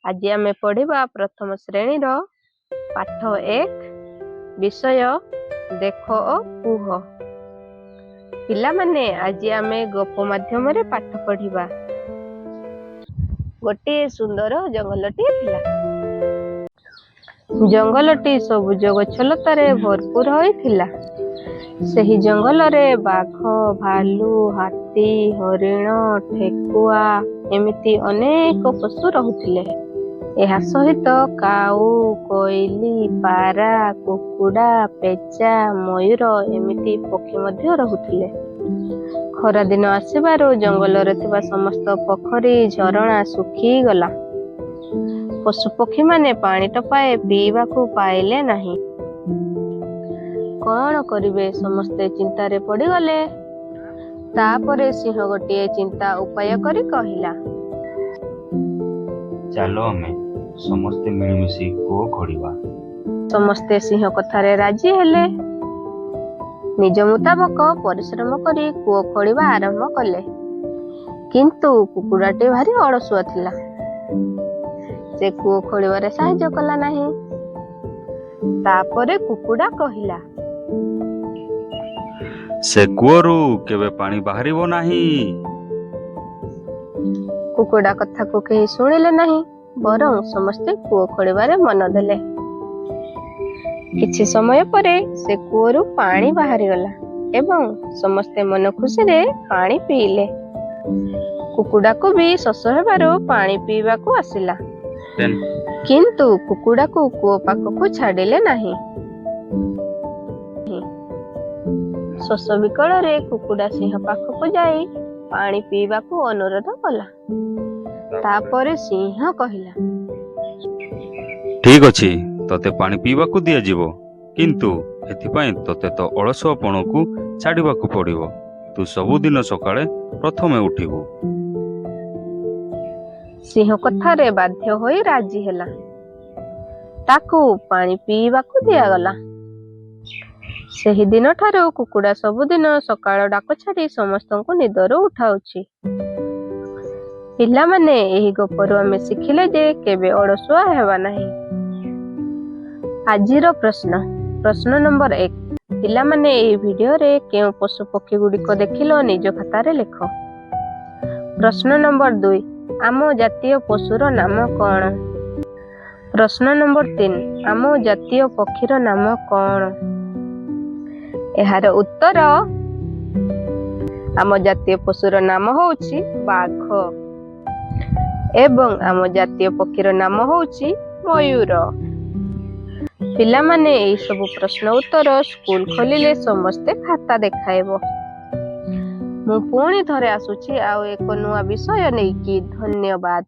आज आमे पढ़िबा प्रथम श्रेणीर पाठ 1 विषय देख ओ कुह। पिला माने आज आमे गप माध्यम रे पाठ पढ़िबा। गोटे सुंदर जंगलटी थिला। जंगलटी सबुज गछलतारे भरपूर होइथिला। सेही जंगल रे बाघ, भालू, हाथी, हरिण, ठेकुआ एमिति अनेक पशु रहुथिले। एहा सहित काऊ, कोइली, पारा, कुकुड़ा, पेचा, मयूर एमिति पक्षी मध्य रहुथिले। खरा दिन आसिबारु जंगल रे थिबा समस्त पोखरी झरणा सुखी गला। पशु पक्षी माने पानी टपाए पीवाकू पाइले नाही। कौन करिवे समस्ते चिंतारे पड़ी गले। तापरे सिंह गोटे चिंता उपाय करी कहिला, चलो आमे समस्ते मिलमिशि कूओ खोलिबा। समस्ते सिंह कथारे राजी हेले। निज मुताबक परिश्रम करी कूओ खोलिबा आरंभ कले। किंतु कुकुड़ाटी भारी अलसुआ थिला। से कूओ खोलिबारे साहाय्य कला नाही। तापरे कुकुड़ा कहिला, से कूओरु केबे पानी बाहरिबो नाही। कुकुड़ा कथा को केही सुनिले नाही, बरं समस्ते कूओ खोलिबारे मन देले। किछि समय परे से कूओरु पानी बाहरी गला एवं समस्ते मन खुशी रे पानी पीले। कुकुड़ा को भी शोष हेबारु पानी पीवा को आसिला। किंतु कुकुड़ा को कूओ पाखकु छाडिले नाही। शोष विकल रे कुकुड़ा सिंह पाखकु जाई पानी पीवा को अनुरोध कला। तापरे सिंह कहिला, ठीक अछि, तते पानी पीवा को दिया जीवो, किंतु एथिपाई तते तो अलसुआपण को छाडिबा को पड़िबो। तू सबुदिन सकाळे प्रथमे उठिबो। सिंह कथारे बाध्य होई राजी हेला। ताकू पानी पीवा को दिया गला। सेही दिन ठारू कुकुड़ा सबुदिन सकाळ डाक छाड़ी समस्तंको निदरू उठाउछि। पिला माने एही गपरु आमे शिखिले जे केबे अलसुआ हेबा नाही। आजिर प्रश्न नंबर 1। पिला माने एही वीडियो रे केउ पशु पक्षी गुडिको देखिलो निज खातारे लेख। प्रश्न नंबर 2। आमो जातीय पशुर नाम कौन? प्रश्न नंबर 3। आमो जातीय पक्षीर नाम कौन? एहार उत्तर आम जातीय पशुर नाम होउछि बाघ एवं आम जातीय पक्षीर नाम होउछि मयूर। पिला माने एई सब प्रश्न उत्तर स्कूल खोलिले समस्ते खाता देखाइबो। मु पुणी थरे आसुछि आउ एक नुआ विषय नेकी। धन्यवाद।